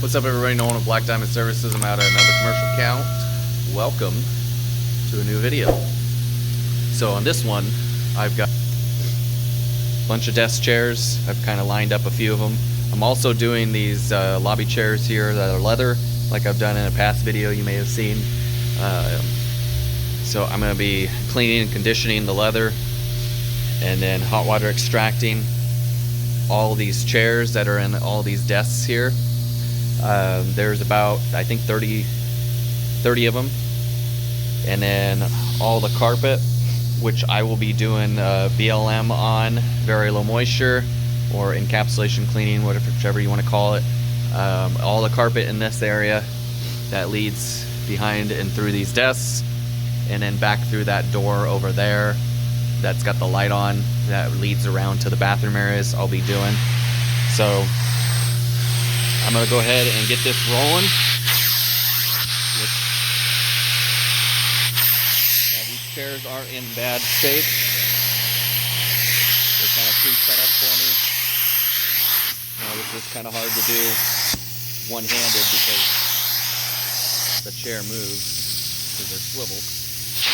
What's up, everybody? Nolan of Black Diamond Services. I'm out at another commercial count. Welcome to a new video. So on this one, I've got a bunch of desk chairs. I've kind of lined up a few of them. I'm also doing these lobby chairs here that are leather, like I've done in a past video you may have seen. So I'm going to be cleaning and conditioning the leather, and then hot water extracting all these chairs that are in all these desks here. There's about, I think, 30 of them. And then all the carpet, which I will be doing VLM on, very low moisture, or encapsulation cleaning, whichever you want to call it. All the carpet in this area that leads behind and through these desks, and then back through that door over there that's got the light on that leads around to the bathroom areas, I'll be doing. So I'm going to go ahead and get this rolling. Now, these chairs aren't in bad shape. They're kind of pre-set up for me. Now, this is kind of hard to do one-handed because the chair moves because they're swiveled. So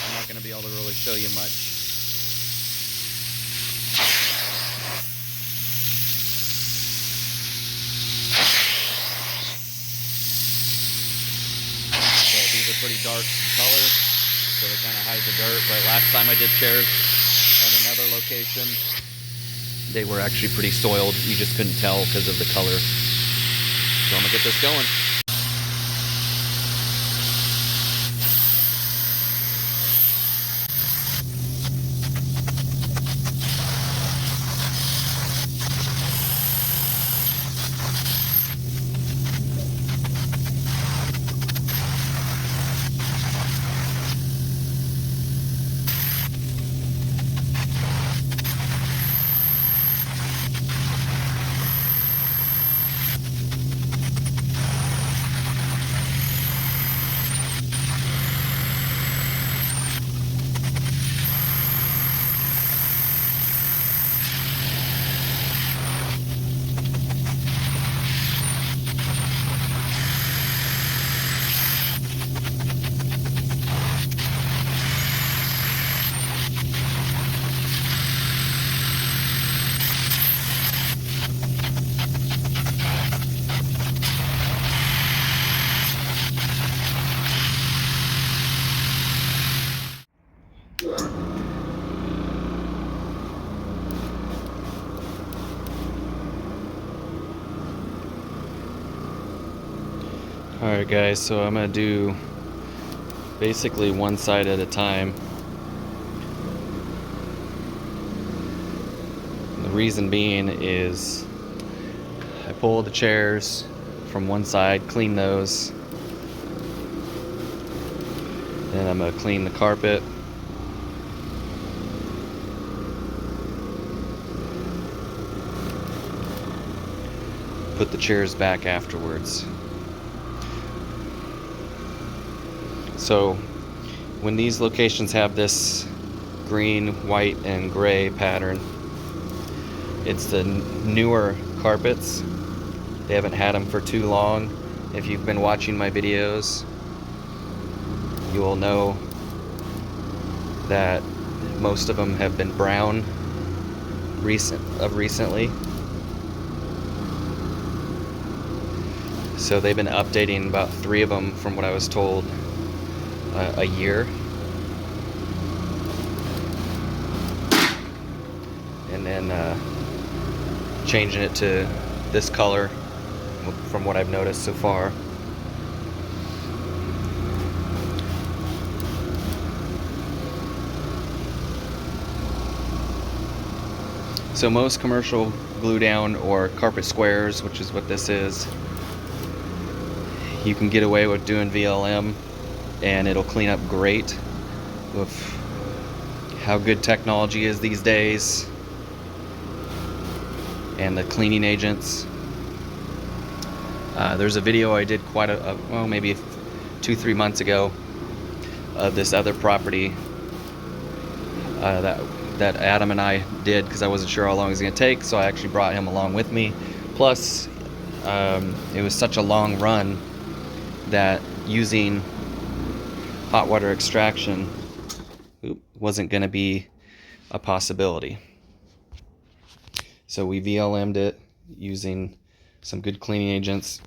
I'm not going to be able to really show you much. Pretty dark in color, so they kind of hide the dirt. But last time I did chairs on another location, they were actually pretty soiled. You just couldn't tell because of the color. So I'm gonna get this going. Alright guys, so I'm going to do basically one side at a time. The reason being is I pull the chairs from one side, clean those, then I'm going to clean the carpet. Put the chairs back afterwards. So when these locations have this green, white, and gray pattern, it's the newer carpets. They haven't had them for too long. If you've been watching my videos, you will know that most of them have been brown recently. So they've been updating about 3 of them from what I was told a year, and then changing it to this color from what I've noticed so far. So most commercial glue down or carpet squares, which is what this is, you can get away with doing VLM and it'll clean up great with how good technology is these days and the cleaning agents. There's a video I did well, maybe 2-3 months ago of this other property that Adam and I did because I wasn't sure how long it was going to take, so I actually brought him along with me. Plus, it was such a long run that using hot water extraction wasn't going to be a possibility. So we VLM'd it using some good cleaning agents,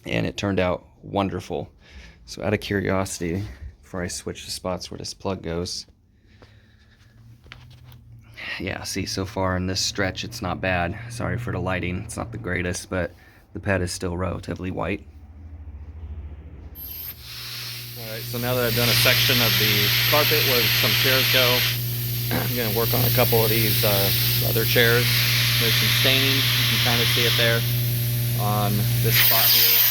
and it turned out wonderful. So out of curiosity, before I switch the spots where this plug goes, yeah, see, so far in this stretch it's not bad. Sorry for the lighting, it's not the greatest, but the pad is still relatively white. Alright, so now that I've done a section of the carpet where some chairs go, I'm going to work on a couple of these leather chairs. There's some staining, you can kind of see it there on this spot here.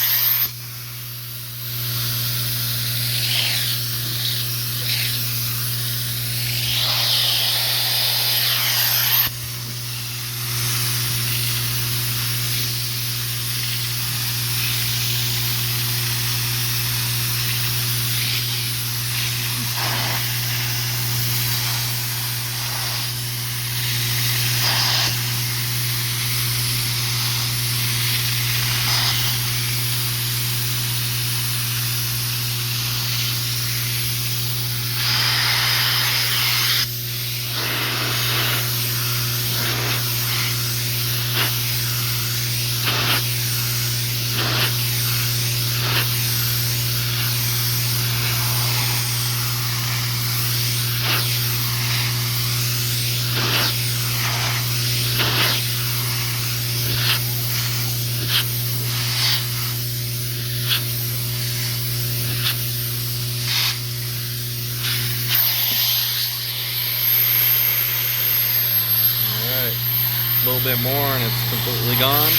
A little bit more and it's completely gone,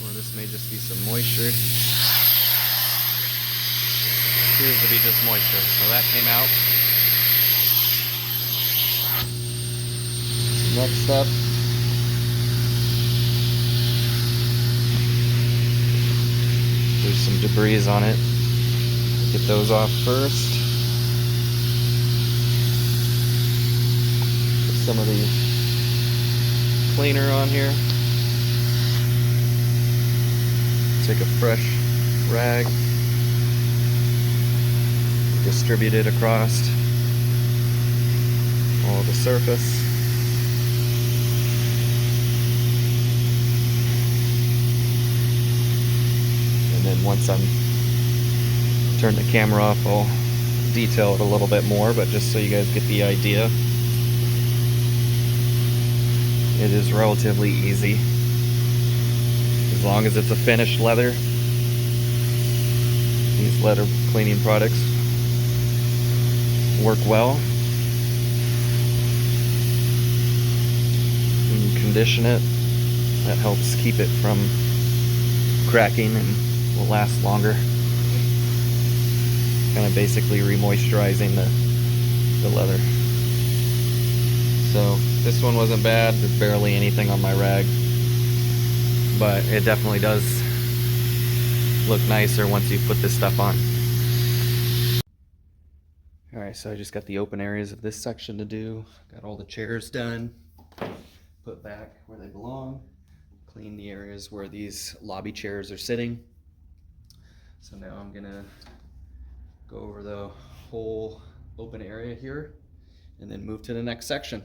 or this may just be some moisture. Appears to be just moisture, so that came out. Next up, there's some debris on it. Get those off first. Put some of the cleaner on here. Take a fresh rag, distribute it across all the surface. And then once I'm turn the camera off, I'll detail it a little bit more, but just so you guys get the idea. It is relatively easy, as long as it's a finished leather. These leather cleaning products work well. When you condition it, that helps keep it from cracking and will last longer. Kind of basically re-moisturizing the leather. So this one wasn't bad. There's barely anything on my rag, but it definitely does look nicer once you put this stuff on. Alright, so I just got the open areas of this section to do. Got all the chairs done, put back where they belong, clean the areas where these lobby chairs are sitting. So now I'm gonna go over the whole open area here and then move to the next section.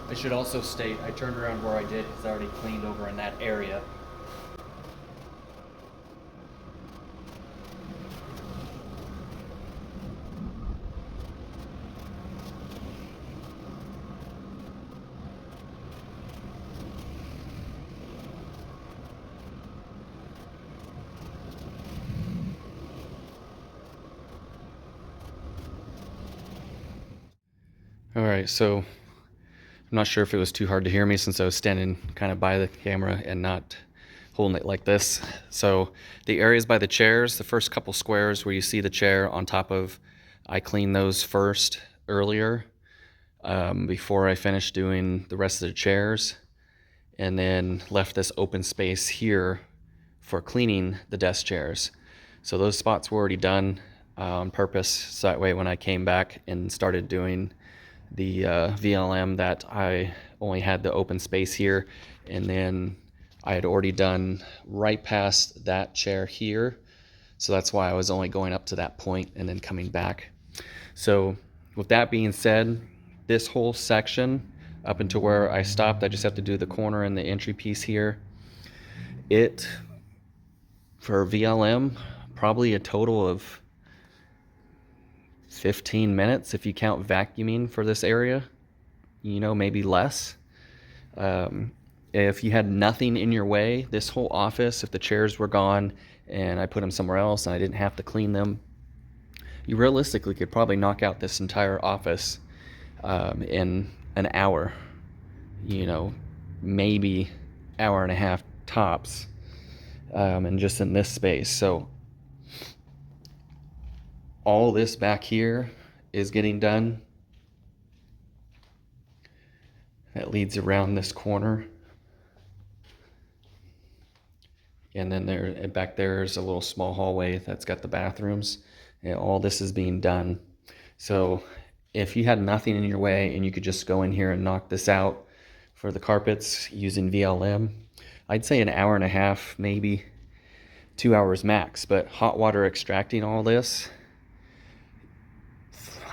I should also state, I turned around where I did because I already cleaned over in that area. All right, so I'm not sure if it was too hard to hear me since I was standing kind of by the camera and not holding it like this. So the areas by the chairs, the first couple squares where you see the chair on top of, I cleaned those first earlier before I finished doing the rest of the chairs, and then left this open space here for cleaning the desk chairs. So those spots were already done on purpose, so that way when I came back and started doing the VLM, that I only had the open space here, and then I had already done right past that chair here, so that's why I was only going up to that point and then coming back. So with that being said, this whole section up until where I stopped, I just have to do the corner and the entry piece here. It, for VLM, probably a total of 15 minutes if you count vacuuming for this area, maybe less. If you had nothing in your way, this whole office, if the chairs were gone and I put them somewhere else and I didn't have to clean them, you realistically could probably knock out this entire office in an hour, maybe hour and a half tops, and just in this space. So all this back here is getting done. That leads around this corner. And then back there is a little small hallway that's got the bathrooms. And all this is being done. So if you had nothing in your way and you could just go in here and knock this out for the carpets using VLM, I'd say an hour and a half, maybe 2 hours max. But hot water extracting all this,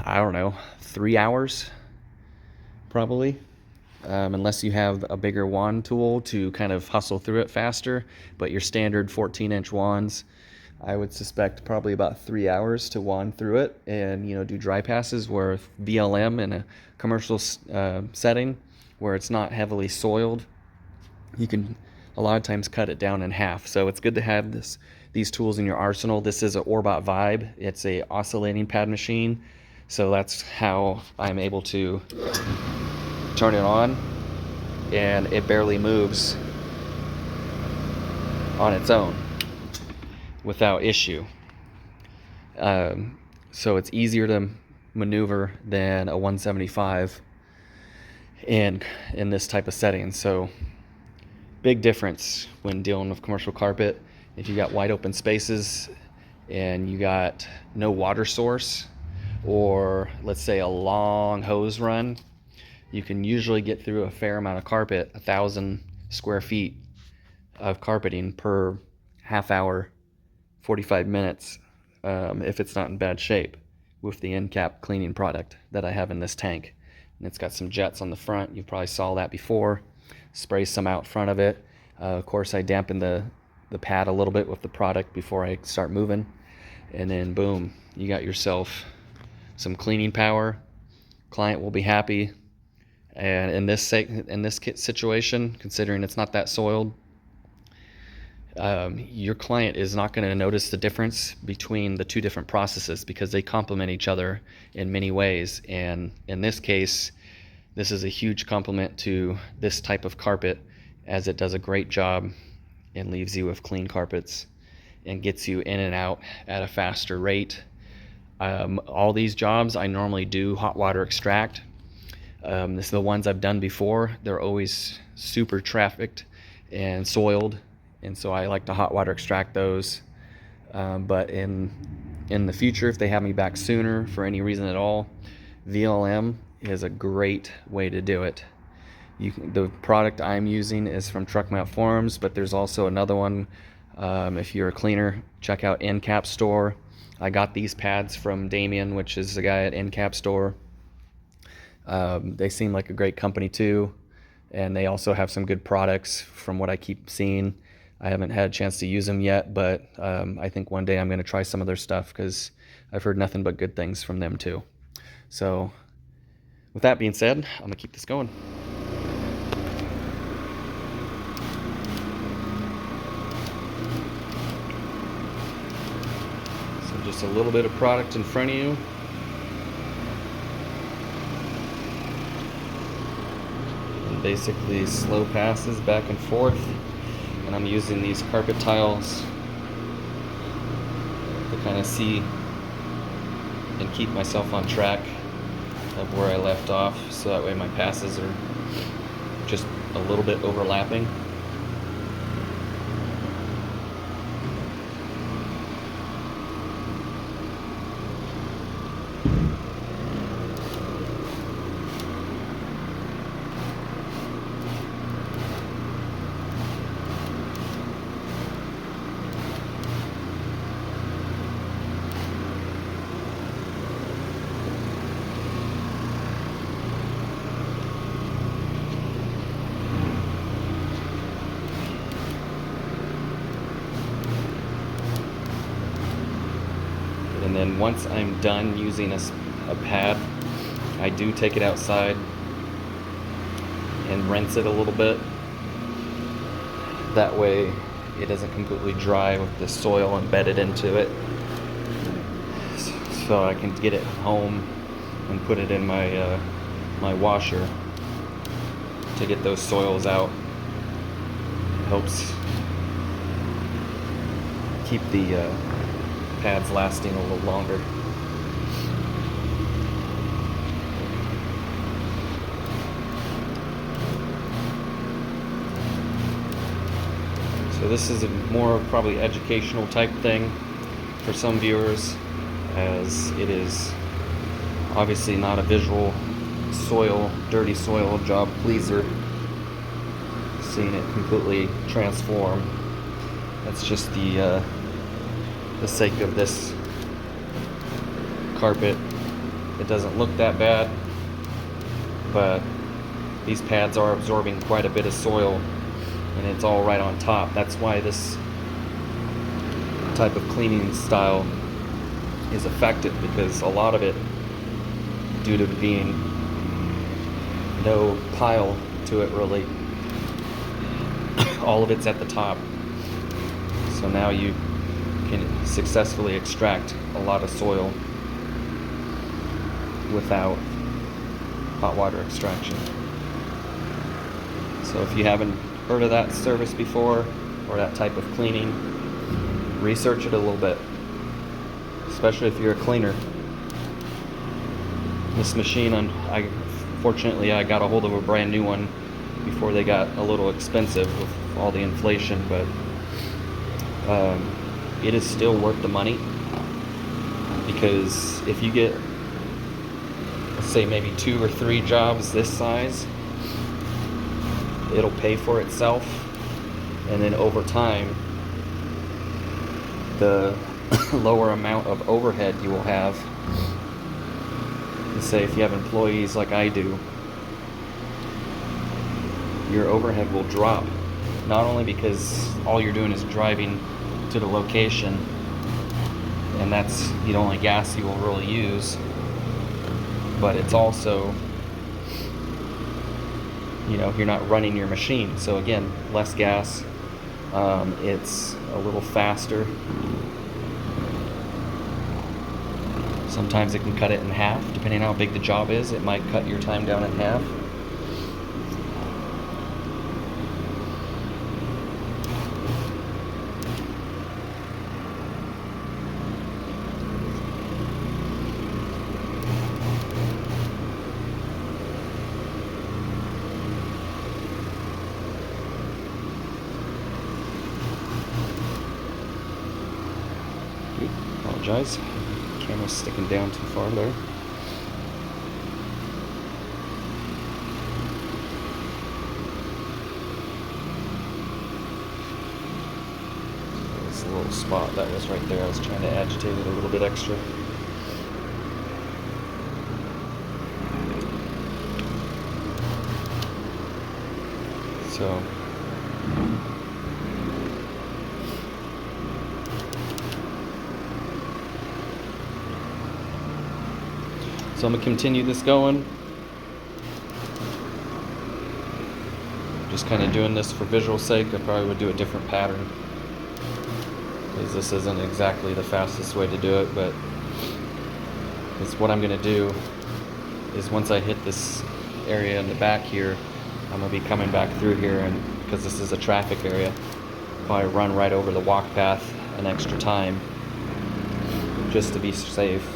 I don't know, 3 hours probably, unless you have a bigger wand tool to kind of hustle through it faster. But your standard 14-inch wands, I would suspect probably about 3 hours to wand through it and do dry passes, where VLM in a commercial setting where it's not heavily soiled, you can a lot of times cut it down in half. So it's good to have these tools in your arsenal. This is an Orbot Vibe. It's a oscillating pad machine. So that's how I'm able to turn it on, and it barely moves on its own without issue. So it's easier to maneuver than a 175 in this type of setting. So big difference when dealing with commercial carpet. If you got wide open spaces and you got no water source, or let's say a long hose run, you can usually get through a fair amount of carpet, 1,000 square feet of carpeting per half hour, 45 minutes, if it's not in bad shape, with the end cap cleaning product that I have in this tank. And it's got some jets on the front. You probably saw that before. Spray some out front of it. Of course, I dampen the pad a little bit with the product before I start moving. And then boom, you got yourself some cleaning power. Client will be happy. And in this situation, considering it's not that soiled, your client is not going to notice the difference between the two different processes, because they complement each other in many ways. And in this case, this is a huge compliment to this type of carpet, as it does a great job and leaves you with clean carpets and gets you in and out at a faster rate. All these jobs I normally do hot water extract. This is the ones I've done before. They're always super trafficked and soiled, and so I like to hot water extract those. But in the future, if they have me back sooner for any reason at all, VLM is a great way to do it. The product I'm using is from Truck Mount Forums, but there's also another one. If you're a cleaner, check out NCAP Store. I got these pads from Damien, which is the guy at NCAP Store. They seem like a great company too, and they also have some good products from what I keep seeing. I haven't had a chance to use them yet, but I think one day I'm going to try some of their stuff, because I've heard nothing but good things from them too. So with that being said, I'm going to keep this going. So just a little bit of product in front of you. basically slow passes back and forth, and I'm using these carpet tiles to kind of see and keep myself on track of where I left off, so that way my passes are just a little bit overlapping. And then once I'm done using a pad, I do take it outside and rinse it a little bit. That way it doesn't completely dry with the soil embedded into it. So I can get it home and put it in my my washer to get those soils out. It helps keep the pads lasting a little longer. So this is a more probably educational type thing for some viewers, as it is obviously not a visual dirty soil job pleaser. Seeing it completely transform, that's just the sake of this carpet. It doesn't look that bad, but these pads are absorbing quite a bit of soil, and it's all right on top. That's why this type of cleaning style is effective, because a lot of it, due to being no pile to it really, all of it's at the top. So now you can successfully extract a lot of soil without hot water extraction. So if you haven't heard of that service before, or that type of cleaning, research it a little bit, especially if you're a cleaner. This machine, fortunately I got a hold of a brand new one before they got a little expensive with all the inflation, but it is still worth the money, because if you get, let's say, maybe 2 or 3 jobs this size, it'll pay for itself, and then over time the lower amount of overhead you will have. Let's say if you have employees like I do, your overhead will drop, not only because all you're doing is driving to the location, and that's the only gas you will really use, but it's also, you're not running your machine, so again, less gas. It's a little faster. Sometimes it can cut it in half, depending on how big the job is. It might cut your time down in half. Apologize, camera's sticking down too far there. This little spot that was right there, I was trying to agitate it a little bit extra. So I'm going to continue this going. Just kind of doing this for visual sake. I probably would do a different pattern, because this isn't exactly the fastest way to do it, but it's what I'm going to do. Is once I hit this area in the back here, I'm gonna be coming back through here, and because this is a traffic area, probably run right over the walk path an extra time just to be safe.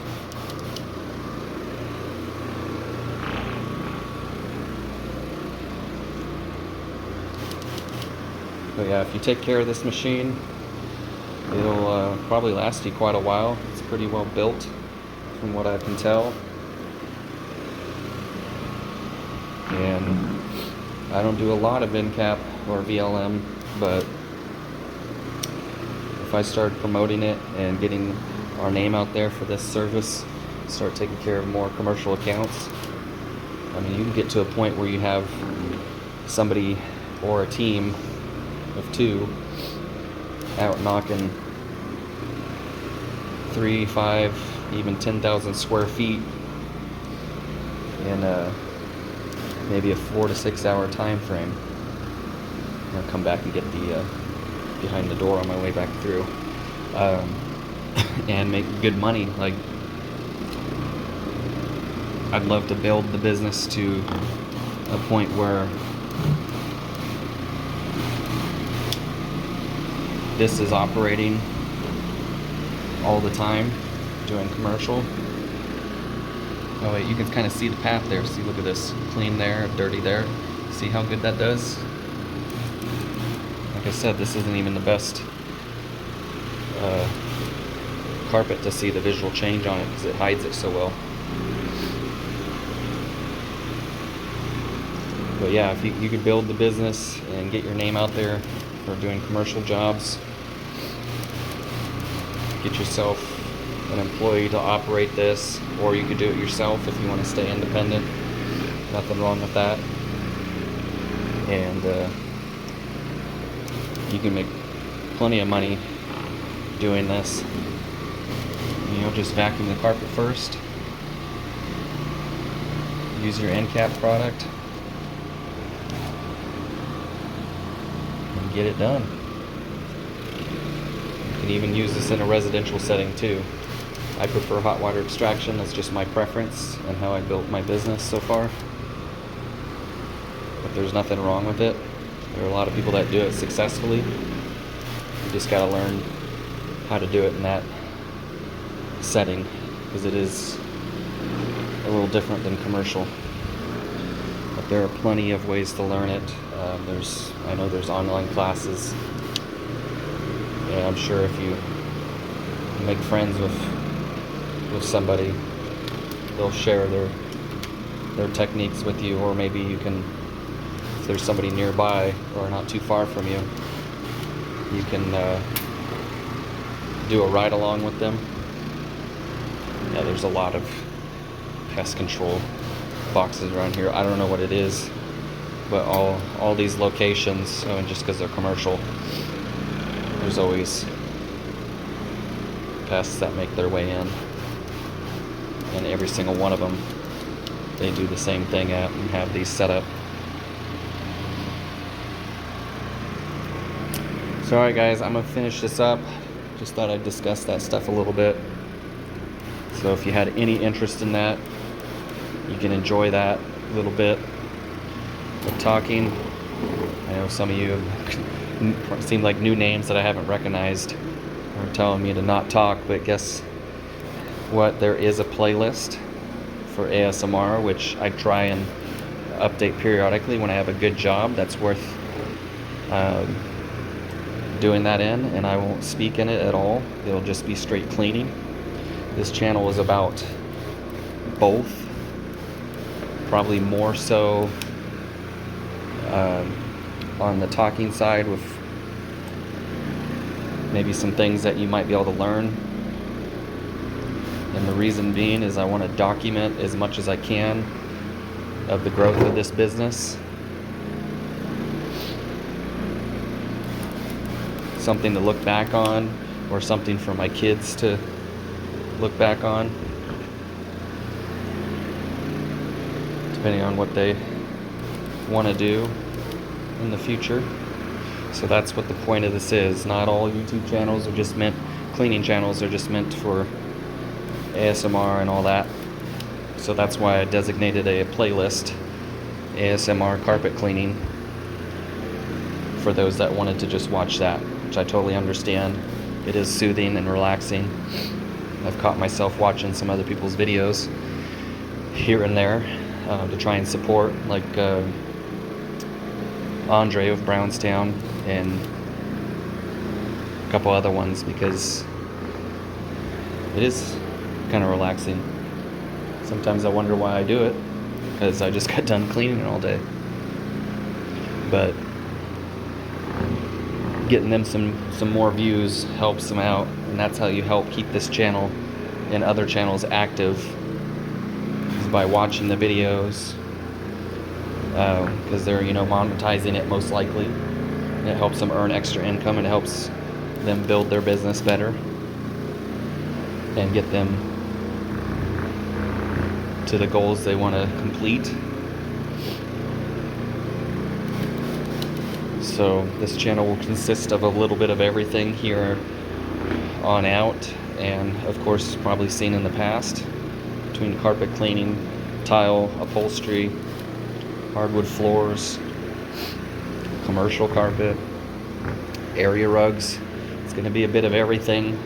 But yeah, if you take care of this machine, it'll probably last you quite a while. It's pretty well built from what I can tell. And I don't do a lot of NCAP or VLM, but if I start promoting it and getting our name out there for this service, start taking care of more commercial accounts, I mean, you can get to a point where you have somebody or a team of 2 out knocking 3, 5, even 10,000 square feet in maybe a 4 to 6 hour time frame. I'll come back and get the behind the door on my way back through, and make good money. Like, I'd love to build the business to a point where this is operating all the time, doing commercial. Oh wait, you can kind of see the path there. See, look at this, clean there, dirty there. See how good that does? Like I said, this isn't even the best carpet to see the visual change on it because it hides it so well. But yeah, if you could build the business and get your name out there for doing commercial jobs, get yourself an employee to operate this, or you could do it yourself if you want to stay independent. Nothing wrong with that. And you can make plenty of money doing this. You know, just vacuum the carpet first, use your NCAP product, and get it done. You can even use this in a residential setting too. I prefer hot water extraction. That's just my preference and how I built my business so far. But there's nothing wrong with it. There are a lot of people that do it successfully. You just gotta learn how to do it in that setting, because it is a little different than commercial. But there are plenty of ways to learn it. I know there's online classes, and I'm sure if you make friends with somebody, they'll share their techniques with you, or maybe you can, if there's somebody nearby or not too far from you, you can do a ride along with them. Yeah, there's a lot of pest control boxes around here. I don't know what it is, but all these locations, I mean, just because they're commercial, there's always pests that make their way in, and every single one of them, they do the same thing at and have these set up. So alright guys, I'm gonna finish this up. Just thought I'd discuss that stuff a little bit. So if you had any interest in that, you can enjoy that a little bit of talking. I know some of you seem like new names that I haven't recognized are telling me to not talk, but guess what? There is a playlist for ASMR, which I try and update periodically when I have a good job that's worth doing that in, and I won't speak in it at all. It'll just be straight cleaning. This channel is about both, probably more so on the talking side, with maybe some things that you might be able to learn. And the reason being is I want to document as much as I can of the growth of this business. Something to look back on, or something for my kids to look back on, depending on what they want to do in the future. So that's what the point of this is. Not all YouTube channels are just meant, cleaning channels are just meant for ASMR and all that. So that's why I designated a playlist ASMR carpet cleaning for those that wanted to just watch that, which I totally understand. It is soothing and relaxing. I've caught myself watching some other people's videos here and there to try and support, like Andre of Brownstown and a couple other ones, because it is kind of relaxing. Sometimes I wonder why I do it, because I just got done cleaning all day. But getting them some more views helps them out, and that's how you help keep this channel and other channels active, is by watching the videos, because they're monetizing it most likely, and it helps them earn extra income, and it helps them build their business better and get them to the goals they want to complete. So this channel will consist of a little bit of everything here on out, and of course probably seen in the past, between carpet cleaning, tile, upholstery, hardwood floors, commercial carpet, area rugs. It's going to be a bit of everything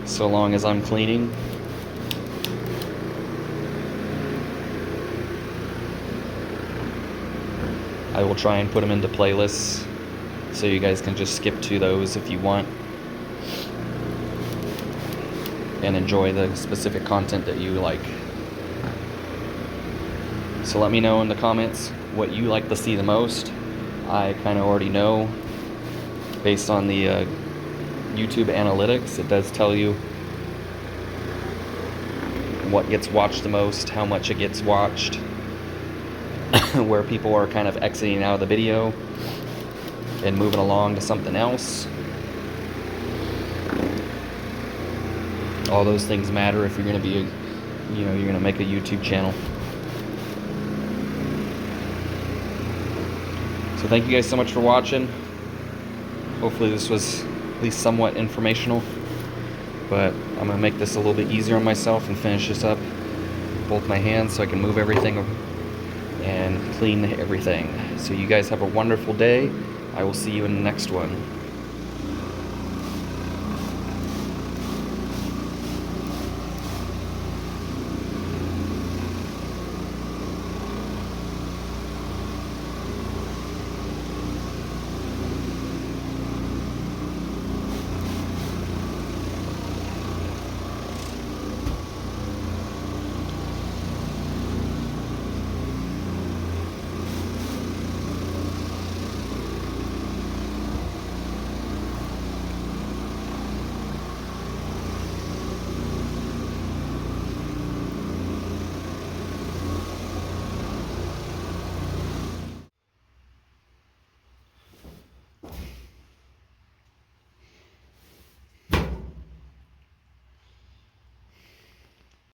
so long as I'm cleaning. I will try and put them into playlists so you guys can just skip to those if you want and enjoy the specific content that you like. So let me know in the comments what you like to see the most. I kind of already know based on the YouTube analytics. It does tell you what gets watched the most, how much it gets watched, where people are kind of exiting out of the video and moving along to something else. All those things matter if you're going to be you're going to make a YouTube channel. So thank you guys so much for watching. Hopefully this was at least somewhat informational, but I'm going to make this a little bit easier on myself and finish this up with both my hands so I can move everything and clean everything. So you guys have a wonderful day. I will see you in the next one.